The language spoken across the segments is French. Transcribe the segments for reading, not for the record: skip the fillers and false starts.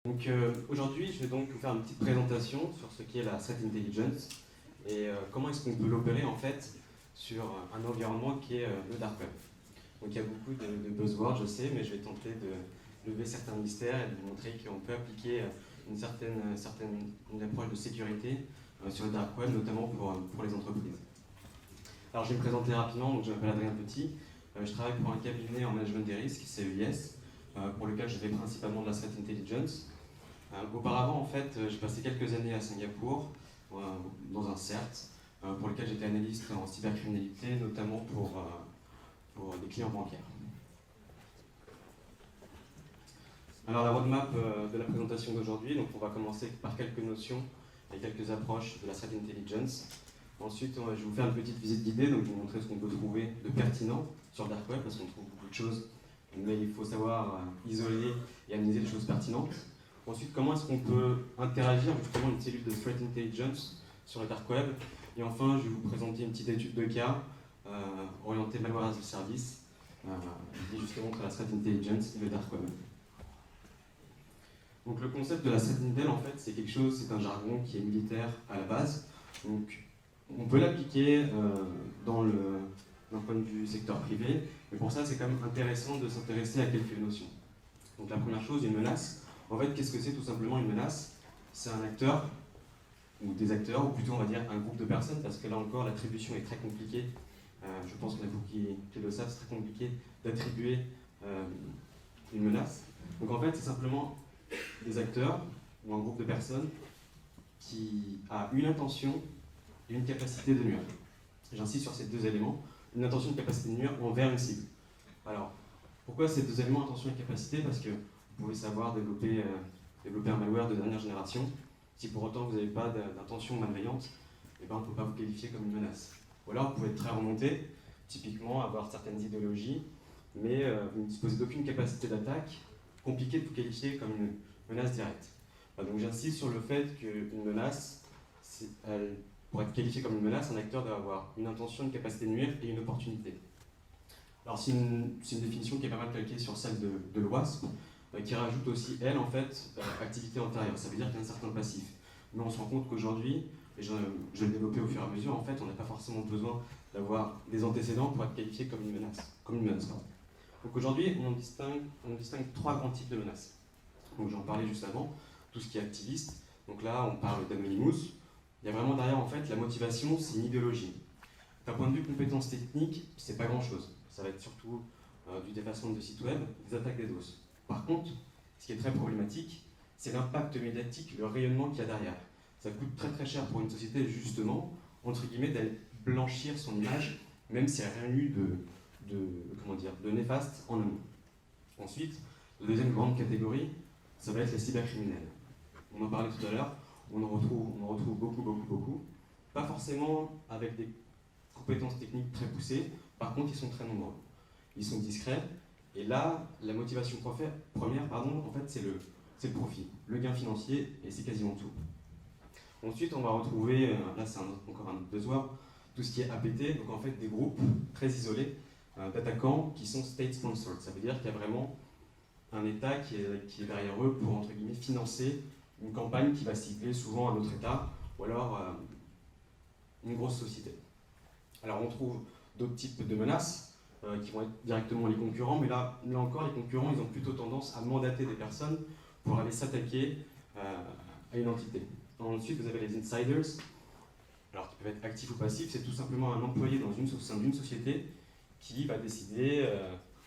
Donc aujourd'hui, je vais donc vous faire une petite présentation sur ce qu'est la threat intelligence et comment est-ce qu'on peut l'opérer en fait sur un environnement qui est le dark web. Donc il y a beaucoup de buzzwords, je sais, mais je vais tenter de lever certains mystères et de vous montrer qu'on peut appliquer une approche de sécurité sur le dark web, notamment pour les entreprises. Alors je vais me présenter rapidement, donc je m'appelle Adrien Petit, je travaille pour un cabinet en management des risques, CEIS, pour lequel je fais principalement de la threat intelligence. Auparavant, en fait, j'ai passé quelques années à Singapour, dans un CERT, pour lequel j'étais analyste en cybercriminalité, notamment pour des clients bancaires. Alors la roadmap de la présentation d'aujourd'hui, donc on va commencer par quelques notions et quelques approches de la threat intelligence. Ensuite, je vais vous faire une petite visite guidée, donc je vais vous montrer ce qu'on peut trouver de pertinent sur le dark web, parce qu'on trouve beaucoup de choses, mais il faut savoir isoler et analyser les choses pertinentes. Ensuite, comment est-ce qu'on peut interagir justement une cellule de threat intelligence sur le dark web. Et enfin, je vais vous présenter une petite étude de cas orientée malware as a service, qui justement entre la threat intelligence et le dark web. Donc le concept de la threat intel, en fait, c'est un jargon qui est militaire à la base. Donc on peut l'appliquer d'un point de vue secteur privé, mais pour ça, c'est quand même intéressant de s'intéresser à quelques notions. Donc la première chose, une menace. En fait, qu'est-ce que c'est tout simplement une menace? C'est un acteur, ou des acteurs, ou plutôt on va dire un groupe de personnes, parce que là encore l'attribution est très compliquée. Je pense qu'il y en a beaucoup qui le savent, c'est très compliqué d'attribuer une menace. Donc en fait, c'est simplement des acteurs, ou un groupe de personnes, qui a une intention et une capacité de nuire. J'insiste sur ces deux éléments, une intention et une capacité de nuire envers une cible. Alors, pourquoi ces deux éléments, intention et capacité? Parce que vous pouvez savoir développer un malware de dernière génération. Si pour autant vous n'avez pas d'intention malveillante, eh ben, on ne peut pas vous qualifier comme une menace. Ou alors vous pouvez être très remonté, typiquement avoir certaines idéologies, mais vous ne disposez d'aucune capacité d'attaque, compliqué de vous qualifier comme une menace directe. Donc j'insiste sur le fait qu'une menace, pour être qualifiée comme une menace, un acteur doit avoir une intention, une capacité de nuire et une opportunité. Alors c'est une définition qui est pas mal calquée sur celle de l'OASP, qui rajoute aussi, elle, en fait, activité antérieure. Ça veut dire qu'il y a un certain passif. Mais on se rend compte qu'aujourd'hui, et je vais le développer au fur et à mesure, en fait, on n'a pas forcément besoin d'avoir des antécédents pour être qualifié comme une menace. Donc aujourd'hui, on distingue trois grands types de menaces. Donc j'en parlais juste avant, tout ce qui est activiste. Donc là, on parle d'Anonymous. Il y a vraiment derrière, en fait, la motivation, c'est une idéologie. D'un point de vue compétences techniques, c'est pas grand-chose. Ça va être surtout du défacement de sites web, des attaques DDoS. Par contre, ce qui est très problématique, c'est l'impact médiatique, le rayonnement qu'il y a derrière. Ça coûte très très cher pour une société, justement, entre guillemets, d'aller blanchir son image, même s'il n'y a rien eu de néfaste en amont. Ensuite, la deuxième grande catégorie, ça va être les cybercriminels. On en parlait tout à l'heure, on en retrouve beaucoup. Pas forcément avec des compétences techniques très poussées, par contre, ils sont très nombreux. Ils sont discrets. Et là, la motivation première, en fait, c'est le profit, le gain financier, et c'est quasiment tout. Ensuite, on va retrouver, là c'est encore un buzzword, tout ce qui est APT, donc en fait des groupes très isolés d'attaquants qui sont state-sponsored. Ça veut dire qu'il y a vraiment un État qui est derrière eux pour, entre guillemets, financer une campagne qui va cibler souvent un autre État, ou alors une grosse société. Alors on trouve d'autres types de menaces, qui vont être directement les concurrents, mais là encore, les concurrents, ils ont plutôt tendance à mandater des personnes pour aller s'attaquer à une entité. Ensuite, vous avez les insiders, alors qui peuvent être actifs ou passifs, c'est tout simplement un employé au sein d'une société qui va décider,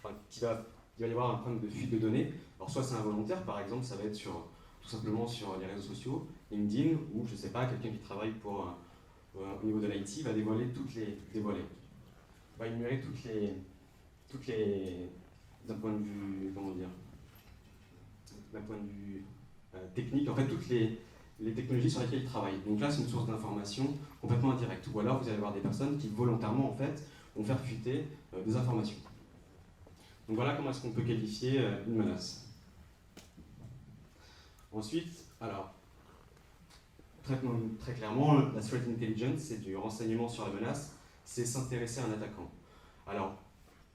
il va y avoir un problème de fuite de données. Alors soit c'est involontaire, par exemple, ça va être tout simplement sur les réseaux sociaux, LinkedIn, ou je ne sais pas, quelqu'un qui travaille au niveau de l'IT va dévoiler va énumérer d'un point de vue, technique, en fait, toutes les technologies sur lesquelles ils travaillent. Donc là, c'est une source d'information complètement indirecte. Ou alors, vous allez avoir des personnes qui, volontairement, en fait, vont faire fuiter des informations. Donc voilà comment est-ce qu'on peut qualifier une menace. Ensuite, alors, très clairement, la threat intelligence, c'est du renseignement sur la menace, c'est s'intéresser à un attaquant. Alors,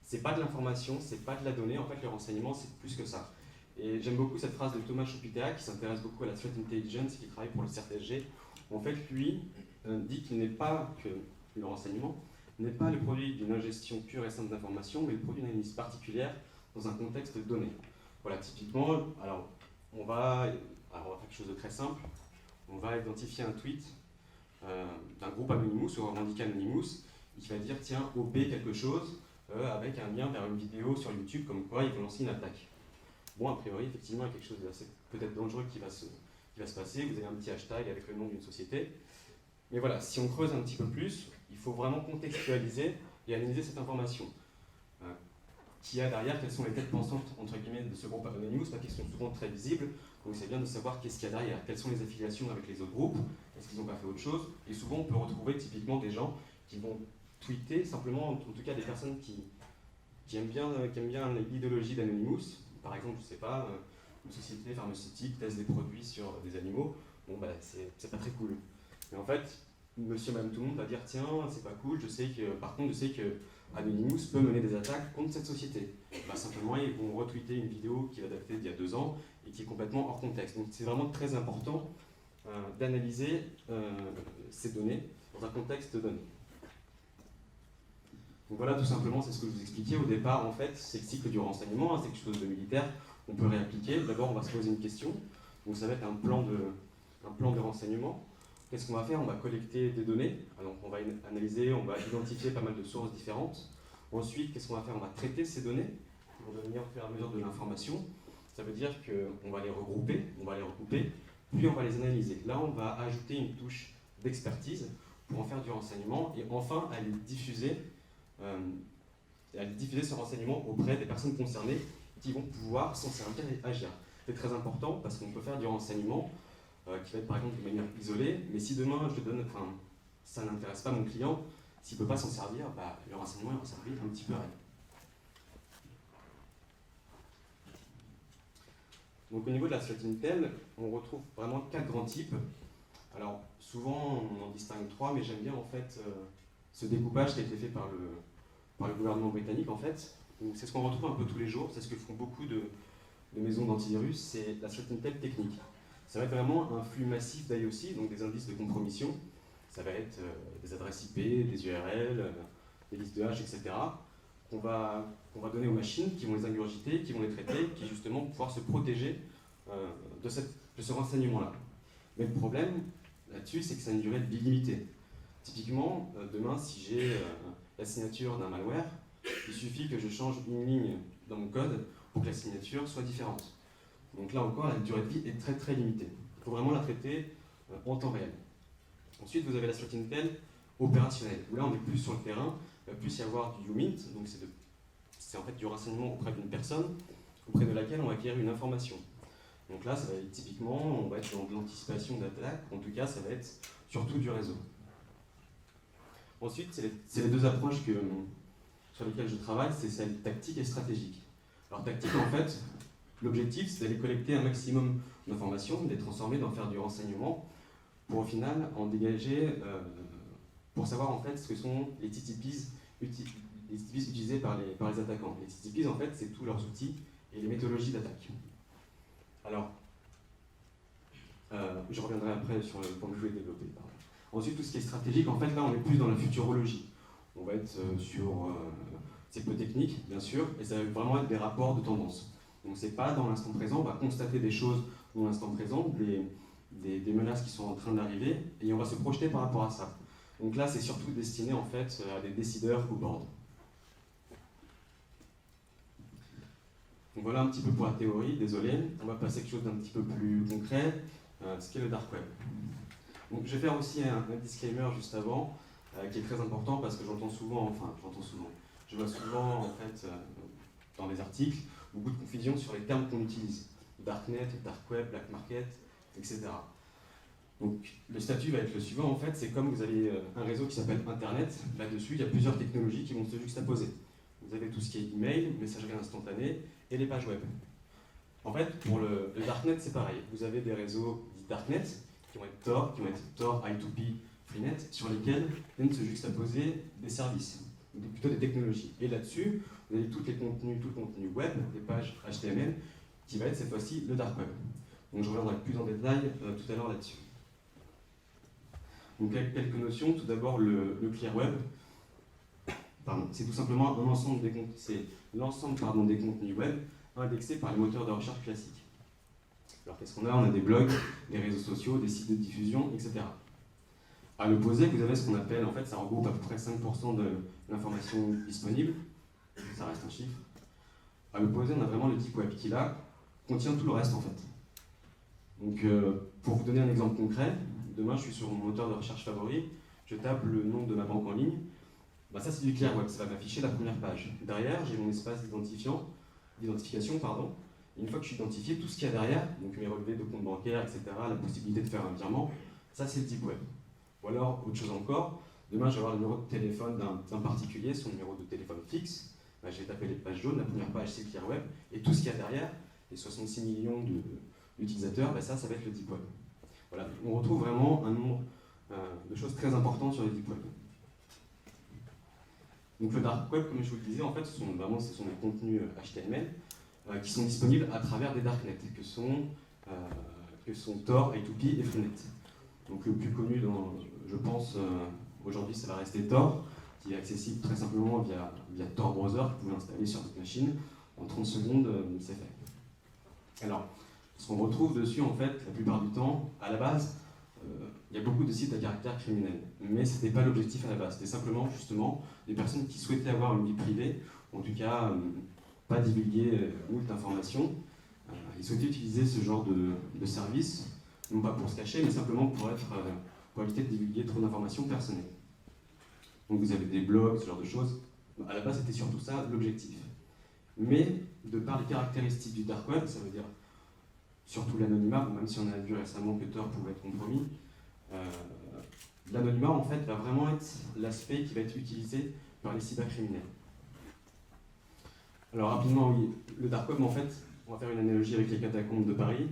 c'est pas de l'information, c'est pas de la donnée, en fait le renseignement c'est plus que ça. Et j'aime beaucoup cette phrase de Thomas Schumpeter qui s'intéresse beaucoup à la threat intelligence et qui travaille pour le CERT-SG. En fait, lui dit qu'il n'est pas que le renseignement n'est pas le produit d'une ingestion pure et simple d'informations, mais le produit d'une analyse particulière dans un contexte donné. Voilà, typiquement, alors on va faire quelque chose de très simple. On va identifier un tweet d'un groupe Anonymous ou revendiqué Anonymous qui va dire tiens, OP quelque chose avec un lien vers une vidéo sur YouTube comme quoi ils vont lancer une attaque. Bon, a priori, effectivement, il y a quelque chose d'assez peut-être dangereux qui va se passer. Vous avez un petit hashtag avec le nom d'une société. Mais voilà, si on creuse un petit peu plus, il faut vraiment contextualiser et analyser cette information. Qui y a derrière, quelles sont les têtes pensantes entre guillemets de ce groupe Anonymous, parce qu'ils sont souvent très visibles, donc c'est bien de savoir qu'est-ce qu'il y a derrière, quelles sont les affiliations avec les autres groupes, est-ce qu'ils n'ont pas fait autre chose, et souvent on peut retrouver typiquement des gens qui vont tweeter, simplement, en tout cas des personnes qui aiment bien l'idéologie d'Anonymous, par exemple, je sais pas, une société pharmaceutique teste des produits sur des animaux, bon bah c'est pas très cool. Mais en fait, monsieur, madame, tout le monde va dire tiens, c'est pas cool, par contre je sais que Anonymous peut mener des attaques contre cette société. Bah, simplement, ils vont retweeter une vidéo qui va dater d'il y a 2 ans et qui est complètement hors contexte. Donc c'est vraiment très important d'analyser ces données dans un contexte donné. Donc voilà, tout simplement, c'est ce que je vous expliquais au départ. En fait, c'est le cycle du renseignement, c'est quelque chose de militaire qu'on peut réappliquer. D'abord, on va se poser une question. Donc ça va être un plan de renseignement. Qu'est-ce qu'on va faire? On va collecter des données, donc on va analyser, on va identifier pas mal de sources différentes. Ensuite, qu'est-ce qu'on va faire? On va traiter ces données, qui vont devenir au fur et à mesure de l'information. Ça veut dire qu'on va les regrouper, puis on va les analyser. Là, on va ajouter une touche d'expertise pour en faire du renseignement et enfin aller diffuser ce renseignement auprès des personnes concernées qui vont pouvoir s'en servir et agir. C'est très important parce qu'on peut faire du renseignement qui va être par exemple de manière isolée, mais si demain ça n'intéresse pas mon client, s'il ne peut pas s'en servir, bah, le renseignement il va servir un petit peu à rien. Donc au niveau de la threat intel, on retrouve vraiment 4 grands types. Alors souvent on en distingue 3, mais j'aime bien en fait ce découpage qui a été fait par le gouvernement britannique en fait. C'est ce qu'on retrouve un peu tous les jours, c'est ce que font beaucoup de maisons d'antivirus, c'est la threat intel technique. Ça va être vraiment un flux massif d'IOC, donc des indices de compromission. Ça va être des adresses IP, des URL, des listes de hash, etc. qu'on va donner aux machines, qui vont les ingurgiter, qui vont les traiter, qui justement vont pouvoir se protéger de ce renseignement-là. Mais le problème là-dessus, c'est que ça a une durée de vie limitée. Typiquement, demain, si j'ai la signature d'un malware, il suffit que je change une ligne dans mon code pour que la signature soit différente. Donc là encore, la durée de vie est très très limitée. Il faut vraiment la traiter en temps réel. Ensuite, vous avez la threat intel opérationnelle, où là on est plus sur le terrain, il va plus y avoir du UMINT, donc c'est en fait du renseignement auprès d'une personne, auprès de laquelle on va acquérir une information. Donc là, ça va être typiquement, on va être dans de l'anticipation d'attaque, en tout cas ça va être surtout du réseau. Ensuite, c'est les 2 approches sur lesquelles je travaille, c'est celle tactique et stratégique. Alors tactique, en fait, l'objectif, c'est d'aller collecter un maximum d'informations, de les transformer, d'en faire du renseignement, pour au final en dégager, pour savoir en fait ce que sont les TTPs utilisés par les attaquants. Les TTPs, en fait, c'est tous leurs outils et les méthodologies d'attaque. Alors, je reviendrai après sur le point que je voulais développer. Ensuite, tout ce qui est stratégique, en fait, là, on est plus dans la futurologie. On va être c'est peu technique, bien sûr, et ça va vraiment être des rapports de tendance. Donc c'est pas dans l'instant présent, on va constater des choses dans l'instant présent, des menaces qui sont en train d'arriver, et on va se projeter par rapport à ça. Donc là, c'est surtout destiné en fait à des décideurs au board. Donc voilà un petit peu pour la théorie, désolé. On va passer à quelque chose d'un petit peu plus concret, ce qu'est le dark web. Donc je vais faire aussi un disclaimer juste avant, qui est très important parce que je vois souvent en fait dans les articles beaucoup de confusion sur les termes qu'on utilise. Darknet, dark web, black market, etc. Donc le statut va être le suivant en fait, c'est comme vous avez un réseau qui s'appelle Internet, là-dessus il y a plusieurs technologies qui vont se juxtaposer. Vous avez tout ce qui est email, messagerie instantanée et les pages web. En fait, pour le Darknet c'est pareil, vous avez des réseaux dits Darknet qui vont être Tor, I2P, Freenet, sur lesquels viennent se juxtaposer des services, plutôt des technologies. Et là-dessus, vous avez tout le contenu web, des pages HTML, qui va être cette fois-ci le dark web. Donc je reviendrai plus en détail tout à l'heure là-dessus. Donc quelques notions, tout d'abord le clear web. C'est tout simplement l'ensemble des contenus web indexés par les moteurs de recherche classiques. Alors qu'est-ce qu'on a? On a des blogs, des réseaux sociaux, des sites de diffusion, etc. À l'opposé, vous avez ce qu'on appelle, en fait, ça regroupe à peu près 5% de l'information disponible, ça reste un chiffre. À l'opposé, on a vraiment le deep web qui, là, contient tout le reste, en fait. Donc, pour vous donner un exemple concret, demain, je suis sur mon moteur de recherche favori, je tape le nom de ma banque en ligne, ça c'est du clear web, ça va m'afficher la première page. Derrière, j'ai mon espace d'identification, une fois que je suis identifié, tout ce qu'il y a derrière, donc mes relevés de compte bancaire, etc., la possibilité de faire un virement, ça c'est le deep web. Ou alors, autre chose encore, demain je vais avoir le numéro de téléphone d'un particulier, son numéro de téléphone fixe, je vais taper les pages jaunes, la première page c'est le clear web, et tout ce qu'il y a derrière, les 66 millions d'utilisateurs, ça va être le deep web. Voilà, on retrouve vraiment un nombre de choses très importantes sur le deep web. Donc le dark web, comme je vous le disais, en fait, ce sont des contenus HTML qui sont disponibles à travers des darknets, que sont Tor, I2P et Freenet. Donc le plus connu, je pense, aujourd'hui, ça va rester Tor, qui est accessible très simplement via Tor Browser, que vous pouvez installer sur votre machine. En 30 secondes, c'est fait. Alors, ce qu'on retrouve dessus, en fait, la plupart du temps, à la base, il y a beaucoup de sites à caractère criminel. Mais ce n'était pas l'objectif à la base. C'était simplement, justement, des personnes qui souhaitaient avoir une vie privée, en tout cas, pas divulguer moult informations. Ils souhaitaient utiliser ce genre de service, non pas pour se cacher, mais simplement pour éviter de divulguer trop d'informations personnelles. Donc vous avez des blogs, ce genre de choses. À la base, c'était surtout ça l'objectif. Mais, de par les caractéristiques du dark web, ça veut dire surtout l'anonymat, même si on a vu récemment que Tor pouvait être compromis, l'anonymat en fait va vraiment être l'aspect qui va être utilisé par les cybercriminels. Alors rapidement, oui, le dark web en fait, on va faire une analogie avec les catacombes de Paris.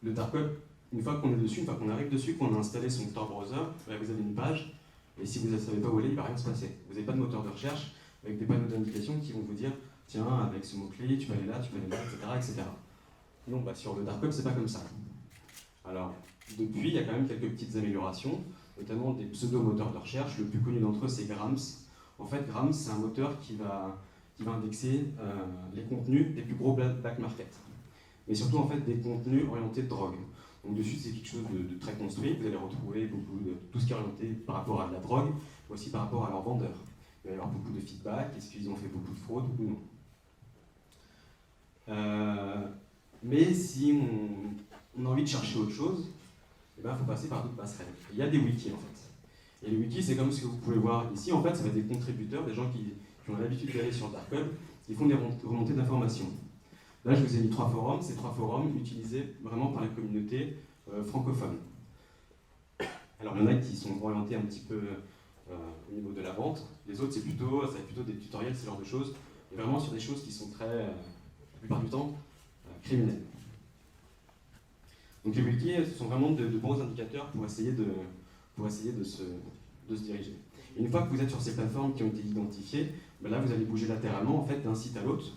Le dark web, une fois qu'on est dessus, une fois qu'on arrive dessus, qu'on a installé son Tor browser, vous avez une page, et si vous ne savez pas où aller, il ne va rien se passer. Vous n'avez pas de moteur de recherche avec des panneaux d'indication qui vont vous dire tiens, avec ce mot-clé, tu peux aller là, etc. Non, sur le dark web, c'est pas comme ça. Alors, depuis, il y a quand même quelques petites améliorations, notamment des pseudo-moteurs de recherche. Le plus connu d'entre eux, c'est Grams. En fait, Grams, c'est un moteur qui va indexer les contenus des plus gros black market. Mais surtout, en fait, des contenus orientés de drogue. Donc, dessus, c'est quelque chose de très construit. Vous allez retrouver beaucoup de tout ce qui est orienté par rapport à de la drogue, mais aussi par rapport à leurs vendeurs. Il va y avoir beaucoup de feedback. Est-ce qu'ils ont fait beaucoup de fraude ou non? Mais si on a envie de chercher autre chose, il faut passer par d'autres passerelles. Il y a des wikis en fait. Et les wikis, c'est comme ce que vous pouvez voir ici. En fait, ça va être des contributeurs, des gens qui ont l'habitude d'aller sur le dark web, qui font des remontées d'informations. Là, je vous ai mis 3 forums. Ces 3 forums utilisés vraiment par la communauté francophone. Alors, il y en a qui sont orientés un petit peu au niveau de la vente. Les autres, ça va être plutôt des tutoriels, ce genre de choses. Et vraiment sur des choses qui sont très, la plupart du temps, criminelles. Donc les wikis, ce sont vraiment de bons indicateurs pour essayer de se diriger. Et une fois que vous êtes sur ces plateformes qui ont été identifiées, là vous allez bouger latéralement en fait, d'un site à l'autre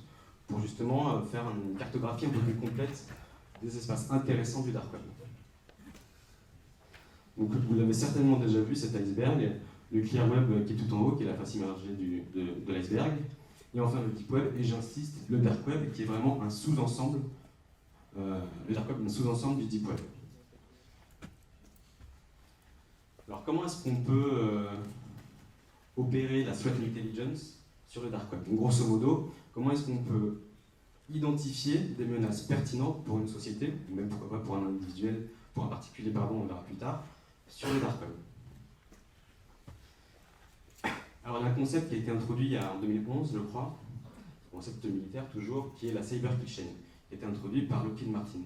pour justement faire une cartographie un peu plus complète des espaces intéressants du dark web. Donc vous l'avez certainement déjà vu, cet iceberg, le clear web qui est tout en haut, qui est la face immergée de l'iceberg, et enfin le deep web, et j'insiste, le dark web qui est vraiment un sous-ensemble. Le dark web est un sous-ensemble du deep web. Alors comment est-ce qu'on peut opérer la threat intelligence sur le dark web? Donc, grosso modo, comment est-ce qu'on peut identifier des menaces pertinentes pour une société, ou même pourquoi pas pour un individuel, pour un particulier, on verra plus tard, sur le dark web? Alors il y a un concept qui a été introduit en 2011, je crois, un concept militaire toujours, qui est la cyber kill chain, qui a été introduit par Lockheed Martin.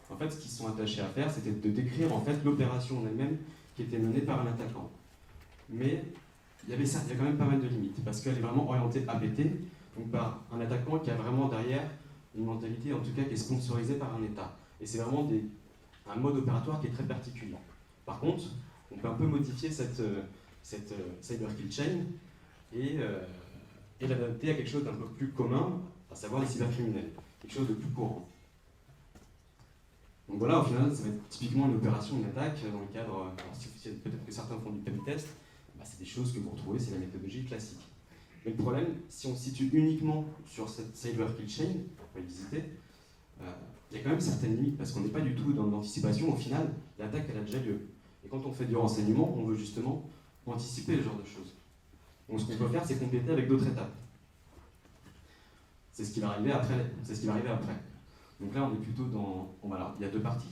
En fait, ce qu'ils sont attachés à faire, c'était de décrire en fait l'opération en elle-même qui était menée par un attaquant. Mais il y a quand même pas mal de limites, parce qu'elle est vraiment orientée APT, donc par un attaquant qui a vraiment derrière une mentalité, en tout cas, qui est sponsorisée par un État. Et c'est vraiment un mode opératoire qui est très particulier. Par contre, on peut un peu modifier cette cyber kill chain et l'adapter à quelque chose d'un peu plus commun, à savoir les cybercriminels. quelque chose de plus courant. Donc voilà, au final, ça va être typiquement une opération, une attaque dans le cadre, alors peut-être que certains font du pen test, bah, c'est des choses que vous retrouvez, c'est la méthodologie classique. Mais le problème, si on se situe uniquement sur cette cyber kill chain, on va le visiter, il y a quand même certaines limites, parce qu'on n'est pas du tout dans l'anticipation. Au final, l'attaque, elle a déjà lieu. Et quand on fait du renseignement, on veut justement anticiper ce genre de choses. Donc ce qu'on peut faire, c'est compléter avec d'autres étapes. C'est ce qui va arriver après. Donc là, on est plutôt dans... Bon, voilà, il y a deux parties.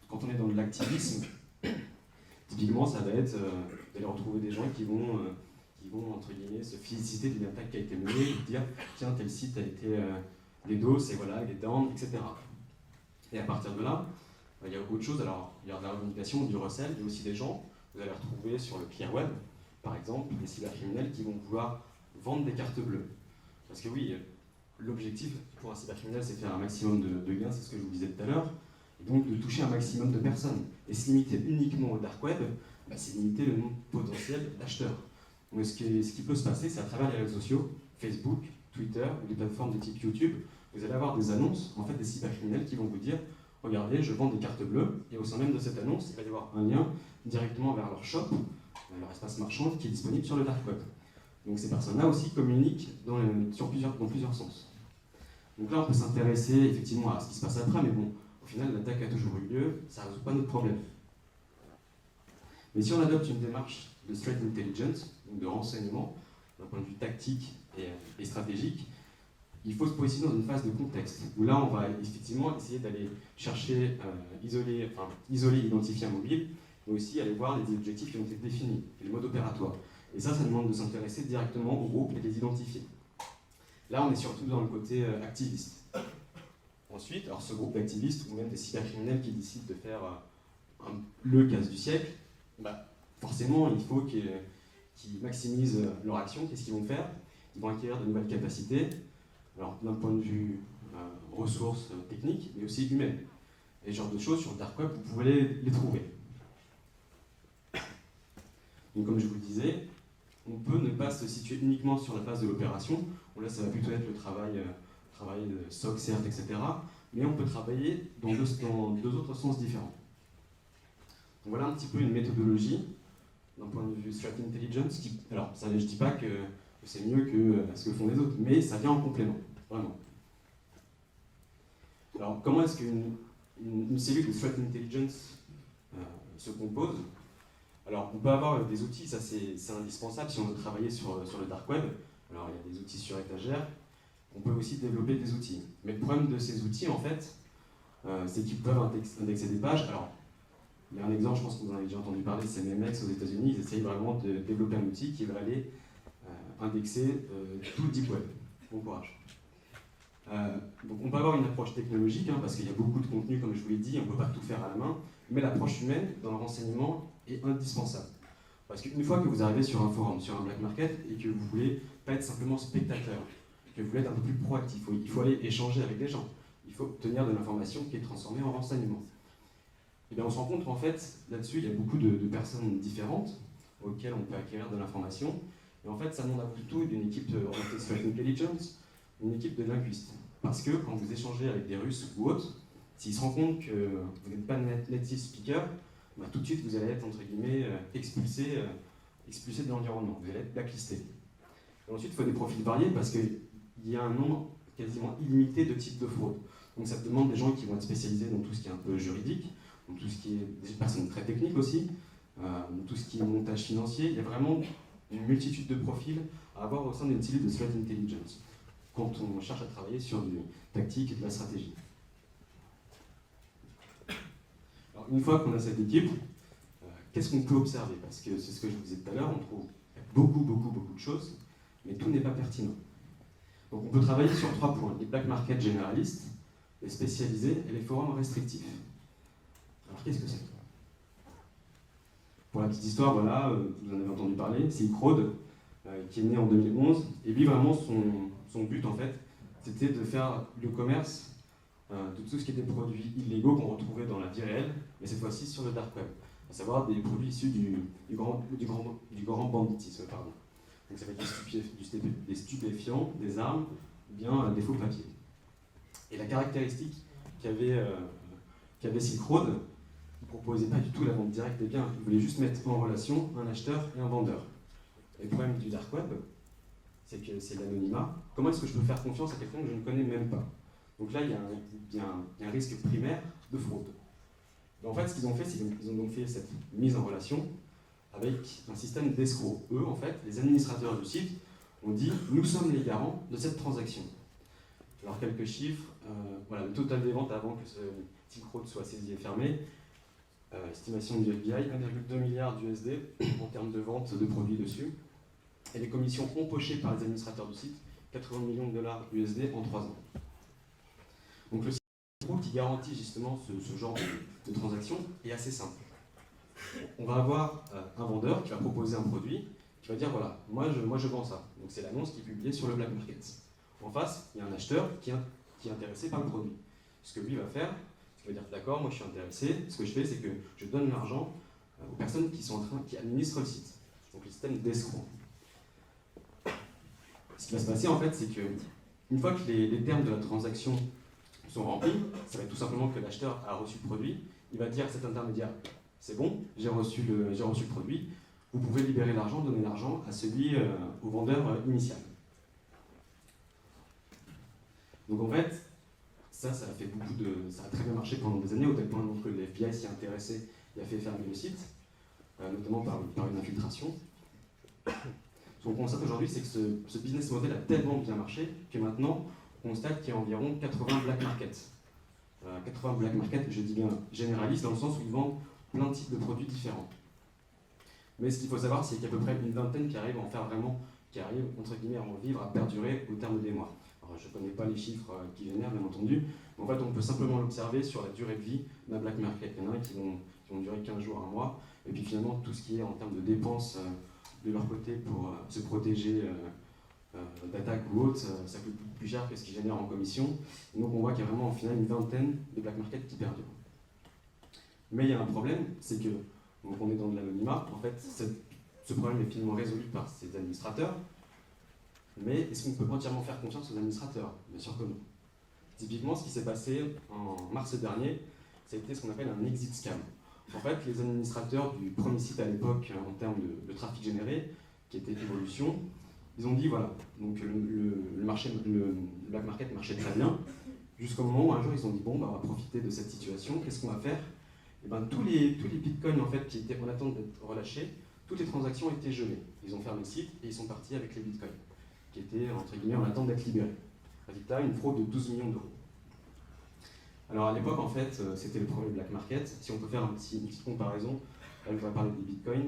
Quand on est dans de l'activisme, typiquement, ça va être d'aller retrouver des gens qui vont, entre guillemets, se féliciter d'une attaque qui a été menée, et dire, tiens, tel site a été DDoS, et voilà, il est down, etc. Et à partir de là, il y a autre chose. Alors, il y a de la revendication, du recel, il y a aussi des gens, vous allez retrouver sur le clear web, par exemple, des cybercriminels qui vont vouloir vendre des cartes bleues. Parce que oui, l'objectif pour un cybercriminel, c'est de faire un maximum de gains, c'est ce que je vous disais tout à l'heure, et donc de toucher un maximum de personnes. Et se limiter uniquement au dark web, bah, c'est limiter le nombre potentiel d'acheteurs. Donc ce qui peut se passer, c'est à travers les réseaux sociaux, Facebook, Twitter, ou des plateformes de type YouTube, vous allez avoir des annonces, en fait des cybercriminels qui vont vous dire « Regardez, je vends des cartes bleues », et au sein même de cette annonce, il va y avoir un lien directement vers leur shop, leur espace marchand, qui est disponible sur le dark web. Donc ces personnes-là aussi communiquent dans plusieurs sens. Donc là, on peut s'intéresser effectivement à ce qui se passe après, mais bon, au final, l'attaque a toujours eu lieu, ça ne résout pas notre problème. Mais si on adopte une démarche de threat intelligence, donc de renseignement, d'un point de vue tactique et stratégique, il faut se positionner dans une phase de contexte, où là, on va effectivement essayer d'aller chercher, isoler, identifier un mobile, mais aussi aller voir les objectifs qui ont été définis, et le mode opératoire. Et ça demande de s'intéresser directement au groupe et de les identifier. Là, on est surtout dans le côté activiste. Ensuite, alors ce groupe d'activistes, ou même des cybercriminels qui décident de faire le casse du siècle, bah, forcément, il faut qu'ils maximisent leur action. Qu'est-ce qu'ils vont faire? Ils vont acquérir de nouvelles capacités, alors d'un point de vue ressources techniques, mais aussi humaines. Et ce genre de choses, sur le dark web, vous pouvez les trouver. Donc comme je vous le disais, on peut ne pas se situer uniquement sur la phase de l'opération. Bon, là, ça va plutôt être le travail de SOC, CERT, etc. Mais on peut travailler dans deux autres sens différents. Donc voilà un petit peu une méthodologie d'un point de vue threat intelligence. Alors, ça, je ne dis pas que c'est mieux que ce que font les autres, mais ça vient en complément, vraiment. Alors, comment est-ce qu'une cellule de threat intelligence se compose? Alors, on peut avoir des outils, ça c'est indispensable si on veut travailler sur le dark web. Alors, il y a des outils sur étagère. On peut aussi développer des outils. Mais le problème de ces outils, en fait, c'est qu'ils peuvent indexer des pages. Alors, il y a un exemple, je pense que vous en avez déjà entendu parler, c'est Memex aux États-Unis. Ils essayent vraiment de développer un outil qui va aller indexer tout le deep web. Bon courage. Donc, on peut avoir une approche technologique, parce qu'il y a beaucoup de contenu, comme je vous l'ai dit, on ne peut pas tout faire à la main. Mais l'approche humaine dans le renseignement est indispensable. Parce qu'une fois que vous arrivez sur un forum, sur un black market, et que vous ne voulez pas être simplement spectateur, que vous voulez être un peu plus proactif, il faut aller échanger avec des gens, il faut obtenir de l'information qui est transformée en renseignement. Et bien on se rend compte qu'en fait, là-dessus, il y a beaucoup de personnes différentes auxquelles on peut acquérir de l'information. Et en fait, ça demande plutôt d'une équipe orientée threat intelligence, une équipe de linguistes. Parce que quand vous échangez avec des Russes ou autres, s'ils se rendent compte que vous n'êtes pas native speaker, bah, tout de suite vous allez être, entre guillemets, expulsé de l'environnement, vous allez être blacklisté. Et ensuite, il faut des profils variés parce qu'il y a un nombre quasiment illimité de types de fraude. Donc ça demande des gens qui vont être spécialisés dans tout ce qui est un peu juridique, dans tout ce qui est des personnes très techniques aussi, dans tout ce qui est montage financier. Il y a vraiment une multitude de profils à avoir au sein d'une cellule de threat intelligence quand on cherche à travailler sur du tactique et de la stratégie. Alors, une fois qu'on a cette équipe, qu'est-ce qu'on peut observer? Parce que c'est ce que je vous disais tout à l'heure, on trouve beaucoup de choses, mais tout n'est pas pertinent. Donc on peut travailler sur 3 points, les black markets généralistes, les spécialisés et les forums restrictifs. Alors qu'est-ce que c'est? Pour la petite histoire, voilà, vous en avez entendu parler, Silk Road, qui est né en 2011, et lui vraiment son but en fait, c'était de faire le commerce de tout ce qui était produits illégaux qu'on retrouvait dans la vie réelle, mais cette fois-ci sur le dark web, à savoir des produits issus du grand banditisme. Pardon. Donc ça va être des stupéfiants, des armes, ou bien des faux papiers. Et la caractéristique qu'avait Silk Road, il ne proposait pas du tout la vente directe des biens, il voulait juste mettre en relation un acheteur et un vendeur. Et le problème du dark web, c'est que c'est l'anonymat. Comment est-ce que je peux faire confiance à quelqu'un que je ne connais même pas? Donc là, il y a un risque primaire de fraude. Et en fait, ce qu'ils ont fait, c'est qu'ils ont donc fait cette mise en relation avec un système d'escrocs. Eux, en fait, les administrateurs du site ont dit « Nous sommes les garants de cette transaction ». Alors, quelques chiffres. Voilà, le total des ventes avant que ce Silk Road soit saisi et fermé. Estimation du FBI, 1,2 milliard d'USD en termes de vente de produits dessus. Et les commissions empochées par les administrateurs du site, 80 millions de dollars USD en 3 ans. Donc le site qui garantit justement ce genre de transaction est assez simple. On va avoir un vendeur qui va proposer un produit, qui va dire voilà, moi je vends ça. Donc c'est l'annonce qui est publiée sur le black market. En face, il y a un acheteur qui est intéressé par le produit. Ce que lui va faire, c'est qu'il va dire d'accord, moi je suis intéressé, ce que je fais c'est que je donne l'argent aux personnes qui administrent le site. Donc le système d'escroc. Ce qui va se passer en fait, c'est que une fois que les termes de la transaction sont remplis, ça va être tout simplement que l'acheteur a reçu le produit, il va dire à cet intermédiaire c'est bon, j'ai reçu le produit, vous pouvez libérer l'argent, donner l'argent à au vendeur initial. Donc en fait, ça a fait ça a très bien marché pendant des années, au tel point que le FBI s'y est intéressé et a fait fermer le site, notamment par une infiltration. Ce qu'on constate aujourd'hui, c'est que ce business model a tellement bien marché que maintenant, on constate qu'il y a environ 80 black markets. 80 black markets, je dis bien généralistes, dans le sens où ils vendent plein de types de produits différents. Mais ce qu'il faut savoir, c'est qu'il y a à peu près une vingtaine qui arrivent à en faire vraiment, qui arrivent, entre guillemets, à en vivre, à perdurer au terme des mois. Alors, je ne connais pas les chiffres qui génèrent, bien entendu, mais en fait, on peut simplement l'observer sur la durée de vie d'un black market. Il y en a qui vont durer 15 jours, un mois, et puis finalement, tout ce qui est en termes de dépenses de leur côté pour se protéger d'attaques ou autres, ça coûte plus cher que ce qu'ils génèrent en commission. Et donc on voit qu'il y a vraiment au final une vingtaine de black markets qui perdurent. Mais il y a un problème, c'est que donc on est dans de l'anonymat. En fait, ce problème est finalement résolu par ces administrateurs. Mais est-ce qu'on peut entièrement faire confiance aux administrateurs? Bien sûr que non. Typiquement, ce qui s'est passé en mars dernier, ça a été ce qu'on appelle un exit scam. En fait, les administrateurs du premier site à l'époque, en termes de trafic généré, qui était Evolution, ils ont dit voilà, donc le black market marchait très bien, jusqu'au moment où un jour ils ont dit bon, bah, on va profiter de cette situation, qu'est-ce qu'on va faire? Et ben, tous les bitcoins en fait, qui étaient en attente d'être relâchés, toutes les transactions étaient gelées. Ils ont fermé le site et ils sont partis avec les bitcoins, qui étaient entre guillemets en attente d'être libérés. Résultat, une fraude de 12 millions d'euros. Alors à l'époque, en fait, c'était le premier black market. Si on peut faire une petite comparaison, là je vais parler des bitcoins.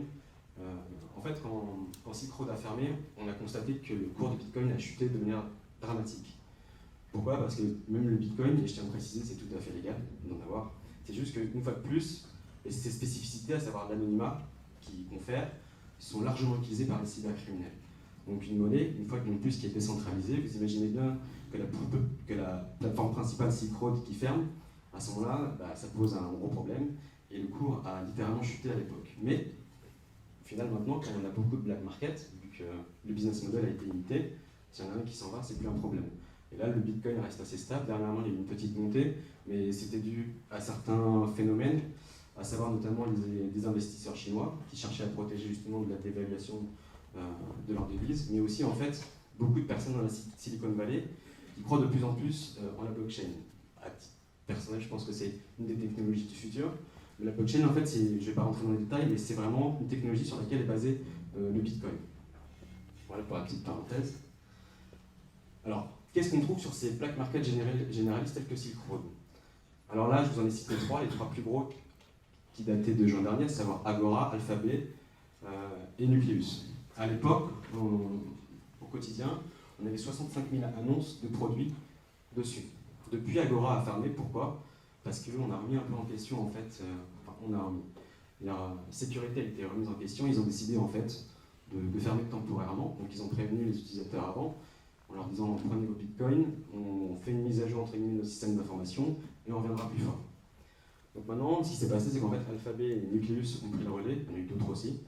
En fait, quand Silk Road a fermé, on a constaté que le cours du bitcoin a chuté de manière dramatique. Pourquoi? Parce que même le bitcoin, et je tiens à préciser, c'est tout à fait légal d'en avoir, c'est juste qu'une fois de plus, et ces spécificités, à savoir l'anonymat qu'il confère, sont largement utilisées par les cybercriminels. Donc une monnaie, une fois de plus qui est décentralisée, vous imaginez bien que la plateforme principale Silk Road qui ferme, à ce moment-là, bah, ça pose un gros problème, et le cours a littéralement chuté à l'époque. Mais au final, maintenant, quand on a beaucoup de black market, vu que le business model a été limité, s'il y en a un qui s'en va, c'est plus un problème. Et là, le Bitcoin reste assez stable. Dernièrement, il y a eu une petite montée, mais c'était dû à certains phénomènes, à savoir notamment des investisseurs chinois qui cherchaient à protéger justement de la dévaluation de leur devise, mais aussi en fait beaucoup de personnes dans la Silicon Valley qui croient de plus en plus en la blockchain. À titre personnel, je pense que c'est une des technologies du futur. Mais la blockchain, en fait, je ne vais pas rentrer dans les détails, mais c'est vraiment une technologie sur laquelle est basé le Bitcoin. Voilà pour la petite parenthèse. Alors, qu'est-ce qu'on trouve sur ces black markets généralistes tels que Silk Road? Alors là, je vous en ai cité les trois plus gros qui dataient de juin dernier, à savoir Agora, Alphabet et Nucleus. À l'époque, au quotidien, on avait 65 000 annonces de produits dessus. Depuis, Agora a fermé. Pourquoi? Parce qu'on a remis un peu en question, en fait, la sécurité a été remise en question. Ils ont décidé, en fait, de fermer temporairement. Donc, ils ont prévenu les utilisateurs avant, en leur disant prenez vos bitcoins, on fait une mise à jour entre guillemets de nos systèmes d'information et on reviendra plus fort. Donc maintenant, ce qui s'est passé, c'est qu'en fait, Alphabet et Nucleus ont pris le relais, il y en a eu d'autres aussi,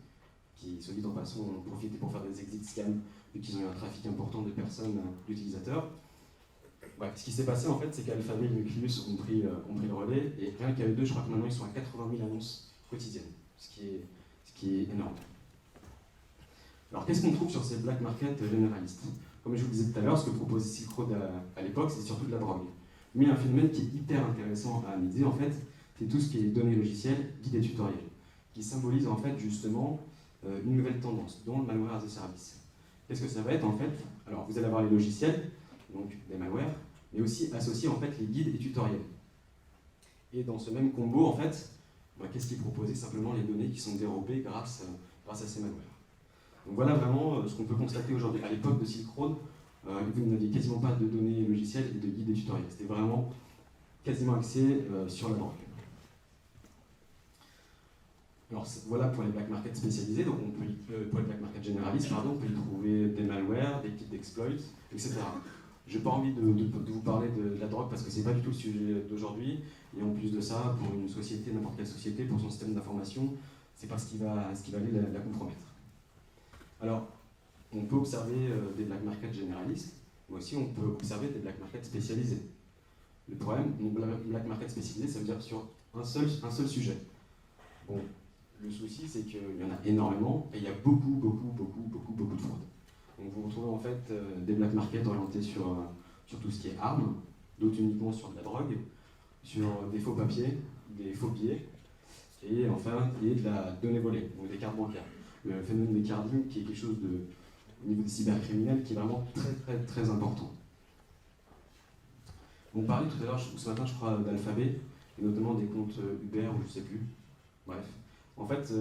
qui, se dit en passant, ont profité pour faire des exit scams, vu qu'ils ont eu un trafic important de personnes, d'utilisateurs. Ouais, ce qui s'est passé en fait, c'est qu'Alphabet et Nucleus ont pris le relais, et rien qu'à eux deux, je crois que maintenant ils sont à 80 000 annonces quotidiennes, ce qui est énorme. Alors qu'est-ce qu'on trouve sur ces black markets généralistes? Comme je vous le disais tout à l'heure, ce que proposait Silk Road à l'époque, c'est surtout de la drogue. Mais un phénomène qui est hyper intéressant à analyser, en fait, c'est tout ce qui est données logicielles, guides et tutoriels, qui symbolise en fait justement une nouvelle tendance, dont le malware as a service. Qu'est-ce que ça va être en fait? Alors vous allez avoir les logiciels, donc des malwares, mais aussi associer en fait les guides et tutoriels. Et dans ce même combo, en fait, qu'est-ce qui est proposé? Simplement les données qui sont dérobées grâce à ces malwares. Donc voilà vraiment ce qu'on peut constater aujourd'hui. À l'époque de Silk Road, vous n'aviez quasiment pas de données logicielles et de guides et tutoriels. C'était vraiment quasiment axé sur la drogue. Alors voilà pour les black markets spécialisés, donc pour les black markets généralistes, pardon, on peut y trouver des malwares, des kits d'exploits, etc. Je n'ai pas envie de vous parler de la drogue parce que c'est pas du tout le sujet d'aujourd'hui. Et en plus de ça, pour une société, n'importe quelle société, pour son système d'information, c'est pas ce qui va aller la compromettre. Alors, on peut observer des black markets généralistes, mais aussi on peut observer des black markets spécialisés. Le problème, donc black market spécialisé, ça veut dire sur un seul sujet. Bon, le souci, c'est qu'il y en a énormément et il y a beaucoup de fraude. Donc vous retrouvez en fait des black markets orientés sur tout ce qui est armes, d'autres uniquement sur de la drogue, sur des faux papiers, des faux billets, et enfin de la donnée volée, donc des cartes bancaires. Le phénomène des carding qui est quelque chose au niveau des cybercriminels qui est vraiment très important. On parlait tout à l'heure, ce matin je crois, d'Alphabet, et notamment des comptes Uber ou je sais plus. Bref. En fait,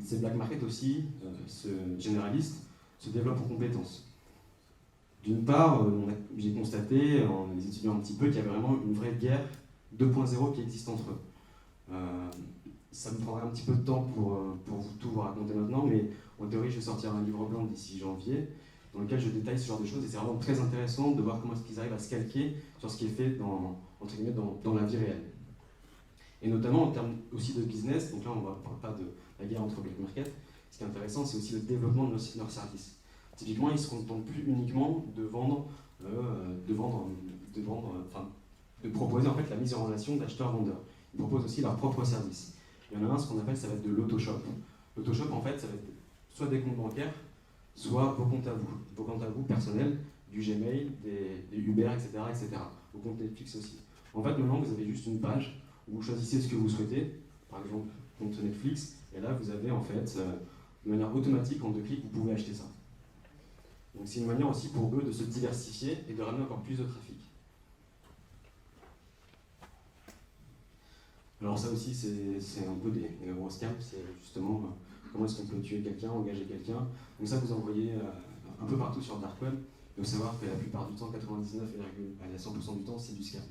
ces black markets aussi, ce généraliste, se développent en compétences. D'une part, j'ai constaté, en les étudiant un petit peu, qu'il y avait vraiment une vraie guerre 2.0 qui existe entre eux. Ça me prendrait un petit peu de temps pour tout vous raconter maintenant, mais en théorie, je vais sortir un livre blanc d'ici janvier, dans lequel je détaille ce genre de choses, et c'est vraiment très intéressant de voir comment est-ce qu'ils arrivent à se calquer sur ce qui est fait entre guillemets, dans la vie réelle. Et notamment en termes aussi de business, donc là on ne parle pas de la guerre entre black market, ce qui est intéressant c'est aussi le développement de leurs services. Typiquement ils ne se contentent plus uniquement de proposer en fait la mise en relation d'acheteurs-vendeurs. Ils proposent aussi leurs propres services. Il y en a un, ce qu'on appelle, ça va être de l'autoshop. L'autoshop en fait ça va être soit des comptes bancaires, soit vos comptes à vous personnels, du Gmail, des Uber, etc. Vos comptes Netflix aussi. En fait maintenant vous avez juste une page où vous choisissez ce que vous souhaitez, par exemple compte Netflix, et là vous avez en fait, de manière automatique, en 2 clics, vous pouvez acheter ça. Donc c'est une manière aussi pour eux de se diversifier et de ramener encore plus de trafic. Alors ça aussi c'est un peu des gros scams, c'est justement comment est-ce qu'on peut tuer quelqu'un, engager quelqu'un. Donc ça vous envoyez un peu partout sur le dark web, il faut savoir que la plupart du temps, 100% du temps, c'est du scam.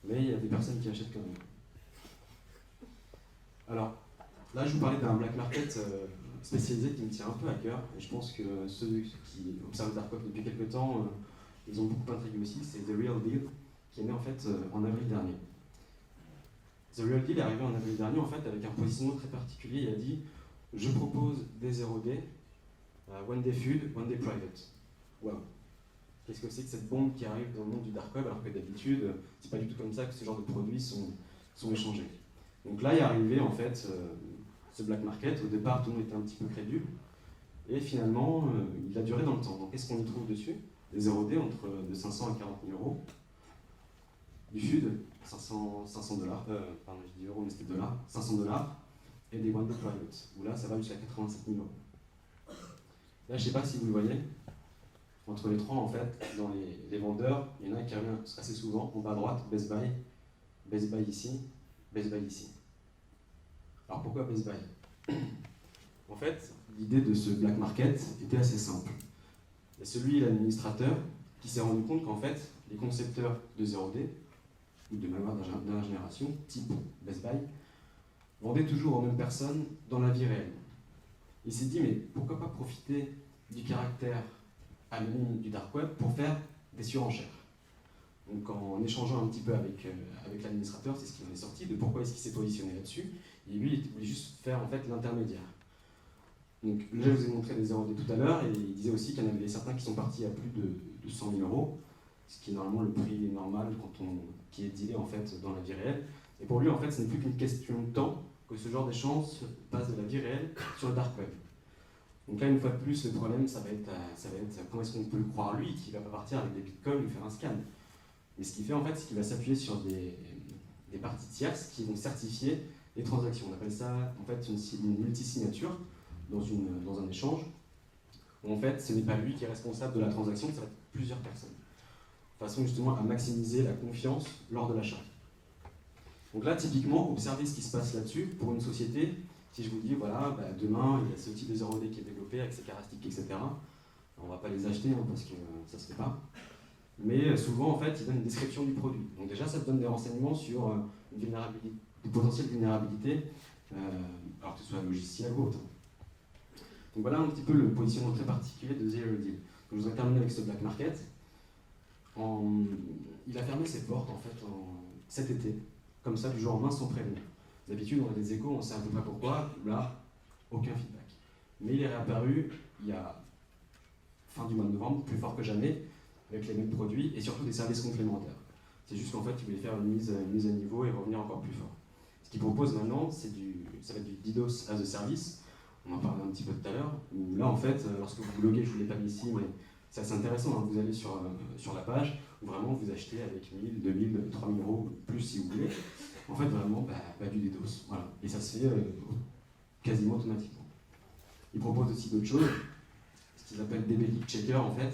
Mais il y a des personnes qui achètent quand même. Alors, là, je vous parlais d'un black market spécialisé qui me tient un peu à cœur, et je pense que ceux qui observent le dark web depuis quelques temps, ils ont beaucoup intrigué aussi, c'est The Real Deal, qui est né en fait en avril dernier. The Real Deal est arrivé en avril dernier en fait avec un positionnement très particulier. Il a dit « Je propose des 0D, one day food, one day private ». Wow. Qu'est-ce que c'est que cette bombe qui arrive dans le monde du dark web alors que d'habitude, c'est pas du tout comme ça que ce genre de produits sont échangés. Donc là est arrivé en fait ce black market. Au départ, tout le monde était un petit peu crédule, et finalement, il a duré dans le temps. Donc qu'est-ce qu'on y trouve dessus? Des 0D entre de 500 à 40 000 euros. Du FUD, 500 dollars, pardon, je dis euros, mais c'était dollars, 500 dollars, et des one day private, où là, ça va jusqu'à 87 000 euros. Là, je sais pas si vous le voyez. Entre les trois, en fait, dans les vendeurs, il y en a un qui revient assez souvent, en bas à droite, Best Buy ici, Best Buy ici. Alors pourquoi Best Buy? En fait, l'idée de ce black market était assez simple. Il y a l'administrateur, qui s'est rendu compte qu'en fait, les concepteurs de 0D, ou de malware dernière génération, type Best Buy, vendaient toujours aux mêmes personnes dans la vie réelle. Il s'est dit, mais pourquoi pas profiter du caractère anonyme du dark web pour faire des surenchères. Donc en échangeant un petit peu avec l'administrateur, c'est ce qui en est sorti, de pourquoi est-ce qu'il s'est positionné là-dessus, et lui, il voulait juste faire en fait l'intermédiaire. Donc là, je vous ai montré les 0D tout à l'heure, et il disait aussi qu'il y en avait certains qui sont partis à plus de 100 000 euros, ce qui est normalement le prix normal qui est dealé en fait dans la vie réelle. Et pour lui, en fait, ce n'est plus qu'une question de temps que ce genre d'échange passe de la vie réelle sur le dark web. Donc là, une fois de plus, le problème, ça va être comment est-ce qu'on peut le croire lui, qui va pas partir avec des bitcoins ou faire un scan. Mais ce qu'il fait, en fait, c'est qu'il va s'appuyer sur des parties tierces qui vont certifier les transactions. On appelle ça, en fait, une multisignature dans un échange. Où, en fait, ce n'est pas lui qui est responsable de la transaction, ça va être plusieurs personnes. De façon, justement, à maximiser la confiance lors de l'achat. Donc là, typiquement, observez ce qui se passe là-dessus pour une société. Si je vous dis, voilà, demain, il y a ce type de 0D qui est développé avec ses caractéristiques, etc. On ne va pas les acheter parce que ça ne se fait pas. Mais souvent, en fait, il donne une description du produit. Donc déjà, ça te donne des renseignements sur une potentielle vulnérabilité, alors que ce soit logiciel ou autre. Donc voilà un petit peu le positionnement très particulier de Zero Deal. Donc je voudrais terminer avec ce black market. Il a fermé ses portes, en fait, cet été, comme ça, du jour au lendemain, sans prévenir. D'habitude, on a des échos, on sait à peu près pourquoi. Là, aucun feedback. Mais il est réapparu il y a fin du mois de novembre, plus fort que jamais, avec les mêmes produits et surtout des services complémentaires. C'est juste qu'en fait, il voulait faire une mise à niveau et revenir encore plus fort. Ce qu'il propose maintenant, ça va être du DDoS as a service. On en parlait un petit peu tout à l'heure. Où là, en fait, lorsque vous loguez, je ne vous l'ai pas mis ici, mais c'est assez intéressant. Hein, vous allez sur la page où vraiment vous achetez avec 1000, 2000, 3000 euros plus si vous voulez. En fait, vraiment, du DDoS. Voilà. Et ça se fait quasiment automatiquement. Il propose aussi d'autres choses. Ce qu'ils appellent DB Leak Checker, en fait,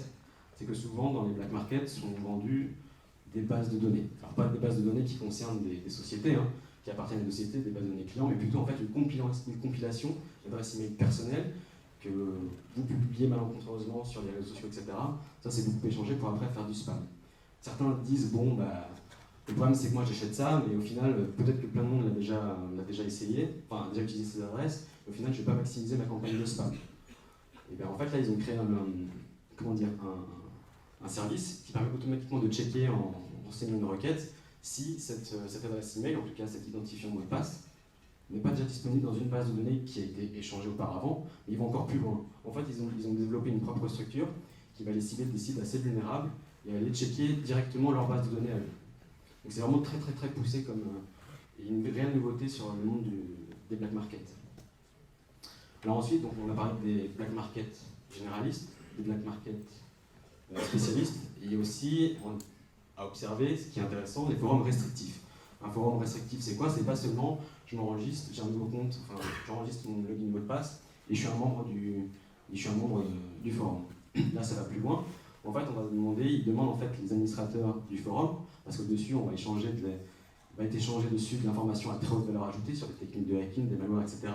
c'est que souvent, dans les black markets, sont vendues des bases de données. Alors, pas des bases de données qui concernent des sociétés, hein, qui appartiennent à des sociétés, des bases de données clients, mais plutôt, en fait, une compilation d'adresses email personnelles que vous publiez malencontreusement sur les réseaux sociaux, etc. Ça, c'est beaucoup échangé pour après faire du spam. Certains disent, bon, le problème, c'est que moi, j'achète ça, mais au final, peut-être que plein de monde l'a déjà essayé, enfin, a déjà utilisé ces adresses, mais au final, je ne vais pas maximiser ma campagne de spam. Et bien, en fait, là, ils ont créé un service qui permet automatiquement de checker en renseignant une requête si cette adresse email, en tout cas cet identifiant mot de passe, n'est pas déjà disponible dans une base de données qui a été échangée auparavant, mais ils vont encore plus loin. En fait, ils ont développé une propre structure qui va les cibler des cibles assez vulnérables et aller checker directement leur base de données à eux. Donc c'est vraiment très très très poussé comme une réelle nouveauté sur le monde des black markets. Alors ensuite, donc on a parlé des black markets généralistes, des black markets spécialistes, et aussi à observer, ce qui est intéressant, les forums restrictifs. Un forum restrictif, c'est quoi? C'est pas seulement je m'enregistre, j'ai un nouveau compte, enfin j'enregistre mon login mot de passe et je suis un membre du forum. Là, ça va plus loin. En fait, on va demander, il demande en fait les administrateurs du forum, parce que dessus, on va être échangé dessus de l'information à très haute valeur ajoutée sur les techniques de hacking, des malwares, etc.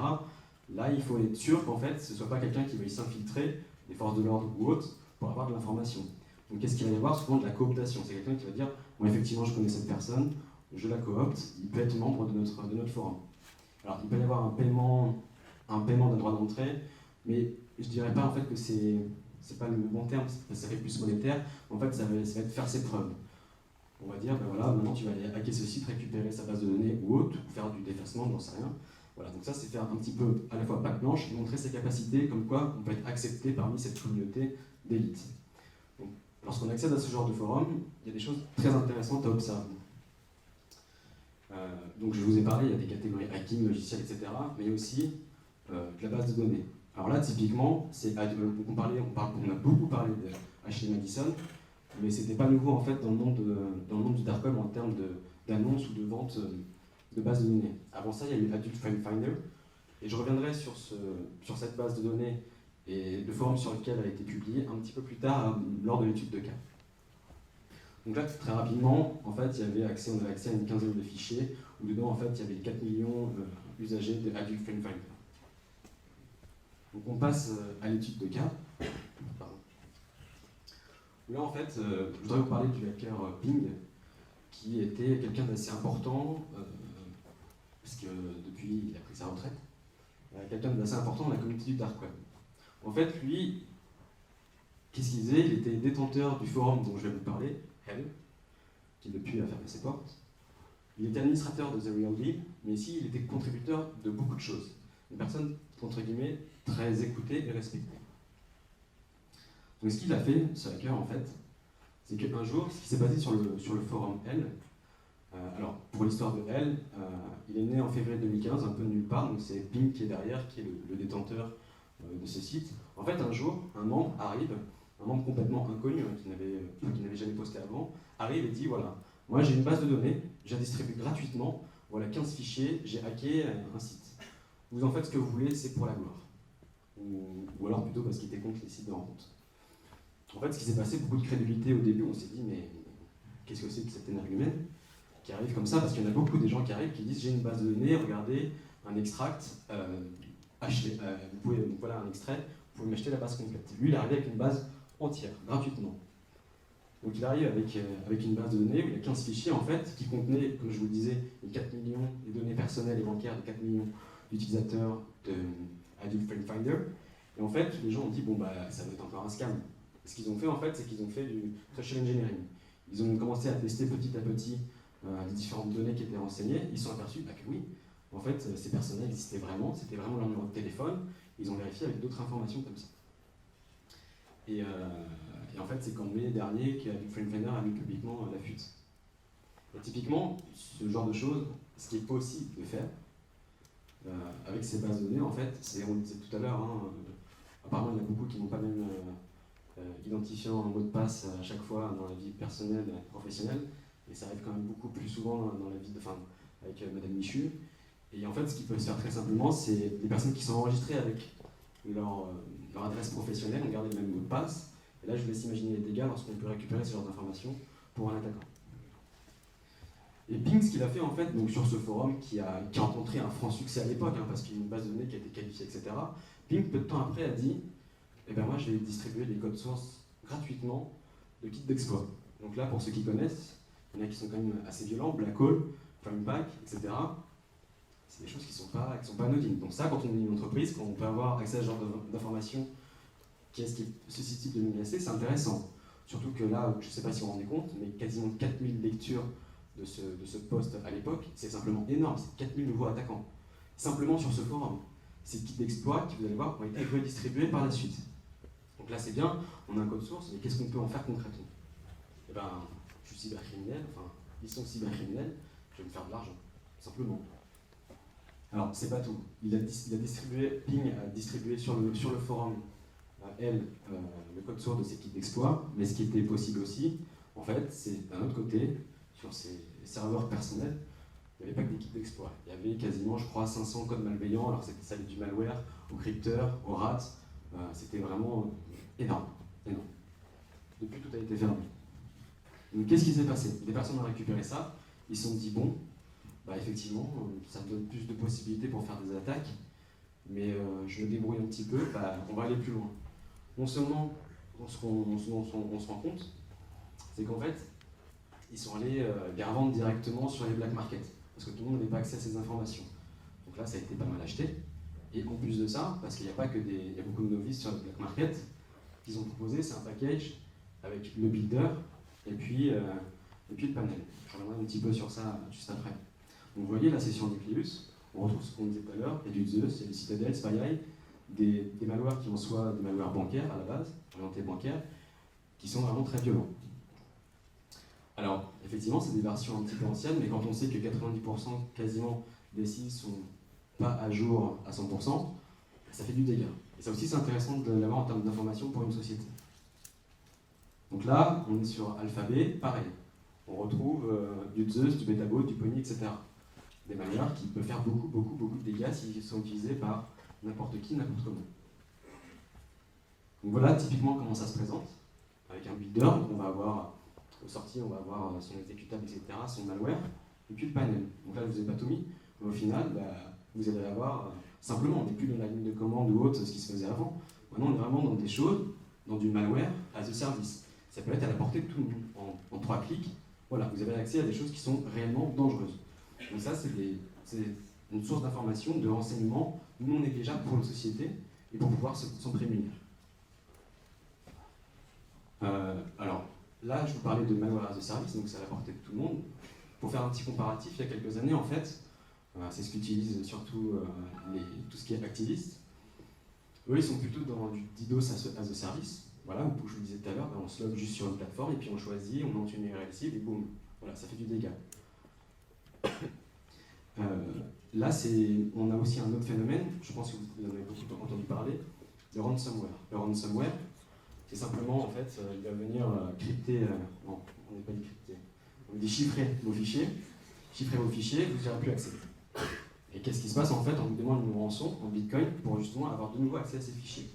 Là, il faut être sûr qu'en fait, ce ne soit pas quelqu'un qui veuille s'infiltrer, des forces de l'ordre ou autres, pour avoir de l'information. Donc, qu'est-ce qu'il va y avoir? Souvent de la cooptation. C'est quelqu'un qui va dire, bon, effectivement, je connais cette personne, je la coopte, il peut être membre de notre forum. Alors, il peut y avoir un paiement d'un droit d'entrée, mais je dirais pas en fait que c'est pas le bon terme, ça fait plus monétaire. En fait, ça va être faire ses preuves. On va dire, voilà, maintenant tu vas aller hacker ce site, récupérer sa base de données ou autre, ou faire du défacement, j'en sais rien. Voilà, donc ça, c'est faire un petit peu à la fois patte blanche et montrer ses capacités, comme quoi on peut être accepté parmi cette communauté d'élite. Donc, lorsqu'on accède à ce genre de forum, il y a des choses très intéressantes à observer. Donc je vous ai parlé, il y a des catégories hacking, logiciel, etc., mais aussi de la base de données. Alors là, typiquement, on a beaucoup parlé de Ashley Madison, mais c'était pas nouveau en fait dans le monde du dark web en termes d'annonces ou de vente de bases de données. Avant ça, il y a eu Adult Friend Finder, et je reviendrai sur cette base de données et le forum sur lequel elle a été publiée un petit peu plus tard lors de l'étude de cas. Donc là, très rapidement, en fait, on avait accès à une quinzaine de fichiers où dedans, en fait, il y avait 4 millions d'usagers de Adult Friend Finder. Donc on passe à l'étude de cas. Pardon. Là, en fait, je voudrais vous parler du hacker Ping, qui était quelqu'un d'assez important, parce que depuis, il a pris sa retraite, quelqu'un d'assez important dans la communauté du dark web. En fait, lui, qu'est-ce qu'il faisait? Il était détenteur du forum dont je vais vous parler, Hell, qui depuis a fermé ses portes. Il était administrateur de The Real Deal, mais ici, il était contributeur de beaucoup de choses. Une personne, entre guillemets, très écoutée et respectée. Donc ce qu'il a fait, ce hacker, en fait, c'est qu'un jour, ce qui s'est passé sur le forum L, alors pour l'histoire de L, il est né en février 2015, un peu de nulle part, donc c'est Ping qui est derrière, qui est le détenteur de ce site. En fait, un jour, un membre arrive, un membre complètement inconnu, hein, qui n'avait jamais posté avant, arrive et dit voilà, moi j'ai une base de données, je la distribue gratuitement, voilà 15 fichiers, j'ai hacké un site. Vous en faites ce que vous voulez, c'est pour la gloire. Ou alors plutôt parce qu'il était contre les sites de rencontre. En fait, ce qui s'est passé, beaucoup de crédulité au début, on s'est dit mais qu'est-ce que c'est que cet énergumène qui arrive comme ça, parce qu'il y en a beaucoup des gens qui arrivent qui disent j'ai une base de données, regardez, un extract, achetez, vous pouvez, donc voilà un extrait, vous pouvez m'acheter la base complète. Lui, il est arrivé avec une base entière, gratuitement. Donc il arrive avec une base de données où il y a 15 fichiers en fait, qui contenaient, comme je vous le disais, les 4 millions, les données personnelles et bancaires de 4 millions d'utilisateurs de Hadoop Friend Finder. Et en fait, les gens ont dit bon bah ça doit être encore un scam. Et ce qu'ils ont fait en fait, c'est qu'ils ont fait du social engineering. Ils ont commencé à tester petit à petit les différentes données qui étaient renseignées. Ils se sont aperçus bah, que oui, en fait, ces personnes-là existaient vraiment, c'était vraiment leur numéro de téléphone. Ils ont vérifié avec d'autres informations comme ça. Et en fait, c'est qu'en mai dernier que Hadoop Friend Finder a mis publiquement la fuite. Et typiquement, ce genre de choses, ce qui est possible de faire avec ces bases de données, en fait, c'est, on le disait tout à l'heure, hein, apparemment il y en a beaucoup qui n'ont pas même identifiant un mot de passe à chaque fois dans la vie personnelle et professionnelle, et ça arrive quand même beaucoup plus souvent dans la vie de, enfin, avec Madame Michu. Et en fait, ce qui peut se faire très simplement, c'est des personnes qui sont enregistrées avec leur adresse professionnelle, on garde le même mot de passe, et là je vous laisse imaginer les dégâts lorsqu'on peut récupérer ce genre d'informations pour un attaquant. Et Ping, ce qu'il a fait en fait, donc sur ce forum qui a rencontré un franc succès à l'époque, hein, parce qu'il y a une base de données qui a été qualifiée, etc., Ping, peu de temps après, a dit eh ben moi je vais distribuer des codes sources gratuitement de kits d'exploit. Donc là, pour ceux qui connaissent, il y en a qui sont quand même assez violents, Black Hole, Primepack, etc. C'est des choses qui sont pas anodines. Donc ça, quand on est une entreprise, quand on peut avoir accès à ce genre d'informations, qui est susceptible de nous menacer, c'est intéressant. Surtout que là, je ne sais pas si vous vous rendez compte, mais quasiment 4000 lectures de ce post à l'époque, c'est simplement énorme, c'est 4000 nouveaux attaquants. Simplement sur ce forum. Ces kits d'exploit qui, vous allez voir, ont été redistribués par la suite. Donc là, c'est bien, on a un code source, mais qu'est-ce qu'on peut en faire concrètement? Eh ben, je suis cybercriminel, enfin, ils sont cybercriminels, je vais me faire de l'argent, simplement. Alors, c'est pas tout. Ping a distribué sur le forum, le code source de ces kits d'exploit, mais ce qui était possible aussi, en fait, c'est d'un autre côté, sur ces serveurs personnels, il n'y avait pas que des kits d'exploit. Il y avait quasiment, je crois, 500 codes malveillants, alors ça allait du malware au crypteur, au rat, c'était vraiment énorme, énorme. Depuis, tout a été fermé. Donc, qu'est-ce qui s'est passé? Des personnes ont récupéré ça, ils se sont dit, bon, bah, effectivement, ça me donne plus de possibilités pour faire des attaques, mais je me débrouille un petit peu, bah, on va aller plus loin. Non seulement, on se rend compte, c'est qu'en fait, ils sont allés les revendre directement sur les black markets, parce que tout le monde n'avait pas accès à ces informations. Donc là, ça a été pas mal acheté. Et en plus de ça, parce qu'il n'y a pas que il y a beaucoup de novices sur le black market, qu'ils ont proposé, c'est un package avec le builder et puis le panel. Je reviendrai un petit peu sur ça juste après. Donc vous voyez la session Nucleus, on retrouve ce qu'on disait tout à l'heure, il y a du Zeus, il y a du Citadel, SpyEye, des malwares qui en soient des malwares bancaires à la base, orientés bancaires, qui sont vraiment très violents. Alors, effectivement, c'est des versions un petit peu anciennes, mais quand on sait que 90% quasiment des sites sont pas à jour à 100%, ça fait du dégât. Et ça aussi, c'est intéressant de l'avoir en termes d'information pour une société. Donc là, on est sur Alphabet, pareil. On retrouve du Zeus, du Betabo, du Pony, etc. Des malwares qui peuvent faire beaucoup de dégâts s'ils sont utilisés par n'importe qui, n'importe comment. Donc voilà typiquement comment ça se présente. Avec un builder, donc on va avoir, au sorti, on va avoir son exécutable, etc., son malware, et puis le panel. Donc là, je ne vous ai pas tout mis, mais au final, vous allez avoir, simplement, on n'est plus dans la ligne de commande ou autre, ce qui se faisait avant. Maintenant, on est vraiment dans des choses, dans du malware as a service. Ça peut être à la portée de tout le monde. En 3 clics, voilà, vous avez accès à des choses qui sont réellement dangereuses. Donc ça, c'est une source d'information, de renseignements non négligeable pour une société et pour pouvoir s'en prémunir. Alors, là, je vous parlais de malware as a service, donc c'est à la portée de tout le monde. Pour faire un petit comparatif, il y a quelques années, en fait, c'est ce qu'utilisent surtout tout ce qui est activiste. Eux, ils sont plutôt dans du DDoS as a service. voilà, où je vous disais tout à l'heure, on se log juste sur une plateforme et puis on choisit, on monte une URL cible et boum, voilà, ça fait du dégât. Là, on a aussi un autre phénomène, je pense que vous en avez beaucoup entendu parler, le ransomware. Le ransomware, c'est simplement, en fait, il va venir crypter, non, on n'est pas crypté, on dit chiffrer vos fichiers, vous n'y aurez plus accès. Et qu'est-ce qui se passe en fait? On vous demande une rançon en Bitcoin pour justement avoir de nouveau accès à ces fichiers.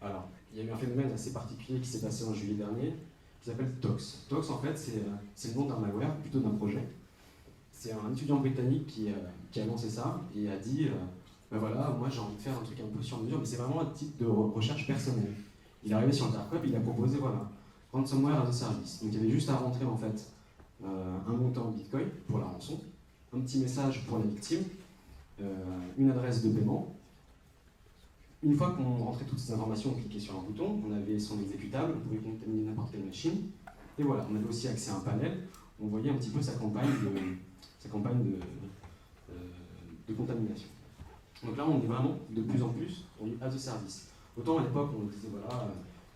Alors, il y a eu un phénomène assez particulier qui s'est passé en juillet dernier, qui s'appelle Tox. Tox, en fait, c'est le nom d'un malware, plutôt d'un projet. C'est un étudiant britannique qui a lancé ça et a dit ben voilà, moi j'ai envie de faire un truc un peu sur mesure, mais c'est vraiment un type de recherche personnelle. Il est arrivé sur le dark web, il a proposé voilà, ransomware as a service. Donc il y avait juste à rentrer en fait un montant en Bitcoin pour la rançon, un petit message pour la victime, une adresse de paiement. Une fois qu'on rentrait toutes ces informations, on cliquait sur un bouton, on avait son exécutable, on pouvait contaminer n'importe quelle machine. Et voilà, on avait aussi accès à un panel, on voyait un petit peu sa campagne de contamination. Donc là, on est vraiment de plus en plus on est as a service. Autant à l'époque, on disait voilà,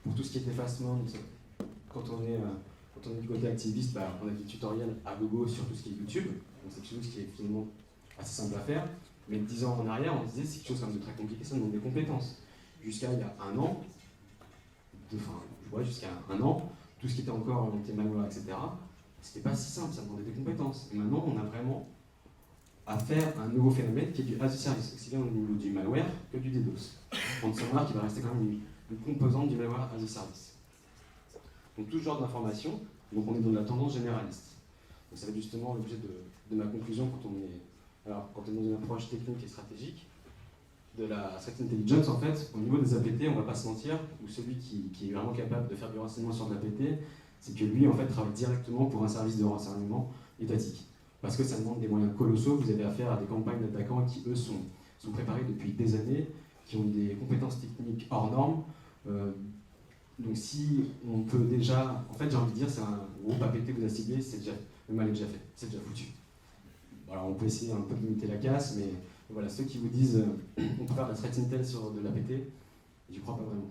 pour tout ce qui est effacement, quand on est du côté activiste, bah, on a des tutoriels à gogo sur tout ce qui est YouTube. Donc c'est quelque chose qui est finalement assez simple à faire. Mais 10 ans en arrière, on disait c'est quelque chose comme de très compliqué, ça demande des compétences. Jusqu'à il y a un an, jusqu'à un an, tout ce qui était encore orienté malware, etc., c'était pas si simple, ça demandait des compétences. Et maintenant, on a vraiment à faire un nouveau phénomène qui est du as a service, aussi bien au niveau du malware que du DDoS. Ransomware qui va rester quand même une composante du malware as a service. Donc tout ce genre d'informations, donc on est dans la tendance généraliste. Donc ça va être justement l'objet de ma conclusion quand on est dans une approche technique et stratégique de la threat intelligence. En fait, au niveau des APT, on va pas se mentir, ou celui qui est vraiment capable de faire du renseignement sur de l'APT, c'est que lui en fait travaille directement pour un service de renseignement étatique. Parce que ça demande des moyens colossaux, vous avez affaire à des campagnes d'attaquants qui eux sont préparés depuis des années, qui ont des compétences techniques hors normes. Donc si on peut déjà, en fait j'ai envie de dire, c'est un groupe APT que vous a ciblé, le mal est déjà fait, c'est déjà foutu. Alors on peut essayer un peu de limiter la casse, mais voilà, ceux qui vous disent on peut faire de la threat intel sur de l'APT, j'y crois pas vraiment.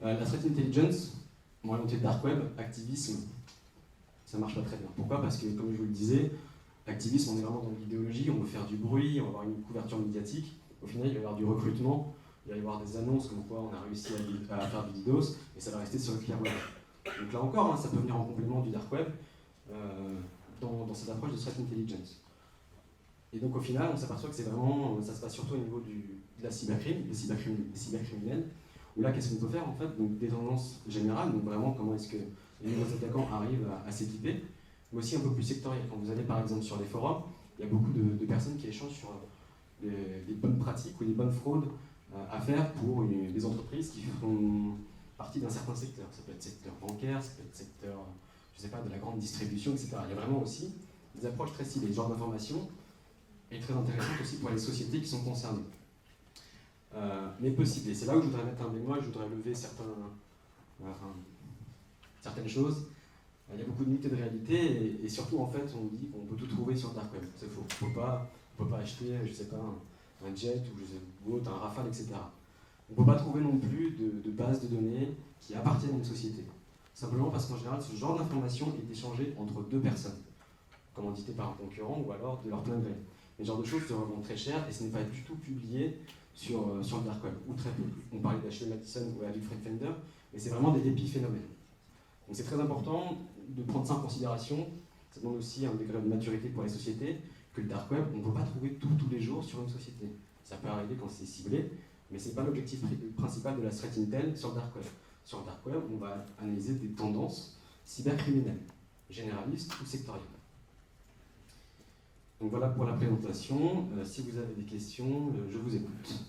La threat intelligence, orientée dark web, activisme, ça marche pas très bien. Pourquoi? Parce que comme je vous le disais, l'activisme, on est vraiment dans l'idéologie, on veut faire du bruit, on va avoir une couverture médiatique. Au final, il va y avoir du recrutement, il va y avoir des annonces comme quoi on a réussi à faire du DDoS, et ça va rester sur le clear web. Donc là encore, ça peut venir en complément du dark web dans cette approche de threat intelligence. Et donc au final, on s'aperçoit que c'est vraiment, ça se passe surtout au niveau de la cybercrime, des cybercriminels, où là, qu'est-ce qu'on peut faire en fait? Donc des tendances générales, donc vraiment comment est-ce que les nouveaux attaquants arrivent à s'équiper, mais aussi un peu plus sectoriel. Quand vous allez par exemple sur les forums, il y a beaucoup de personnes qui échangent sur des bonnes pratiques ou des bonnes fraudes à faire pour des entreprises qui font partie d'un certain secteur. Ça peut être secteur bancaire, ça peut être secteur, je sais pas, de la grande distribution, etc. Il y a vraiment aussi des approches très ciblées. Ce genre d'information est très intéressante aussi pour les sociétés qui sont concernées. Mais peu ciblées. C'est là où je voudrais mettre un bémol, je voudrais lever certaines choses. Il y a beaucoup de mythes de réalité et surtout en fait on dit qu'on peut tout trouver sur le dark web. C'est faux. On peut pas acheter, je sais pas, un jet ou autre, un Rafale, etc. On ne peut pas trouver non plus de bases de données qui appartiennent à une société. Simplement parce qu'en général ce genre d'information est échangé entre deux personnes, commandité par un concurrent ou alors de leur plein gré. Mais ce genre de choses se revendent très cher et ce n'est pas du tout publié sur le dark web, ou très peu. On parlait d'Ashley Madison ou David Friedlander, mais c'est vraiment des épiphénomènes. Donc c'est très important de prendre ça en considération. Ça demande aussi un degré de maturité pour les sociétés, que le dark web, on ne peut pas trouver tout tous les jours sur une société. Ça peut arriver quand c'est ciblé, mais ce n'est pas l'objectif principal de la threat intel sur le dark web. Sur le dark web, on va analyser des tendances cybercriminelles, généralistes ou sectorielles. Donc voilà pour la présentation. Si vous avez des questions, je vous écoute.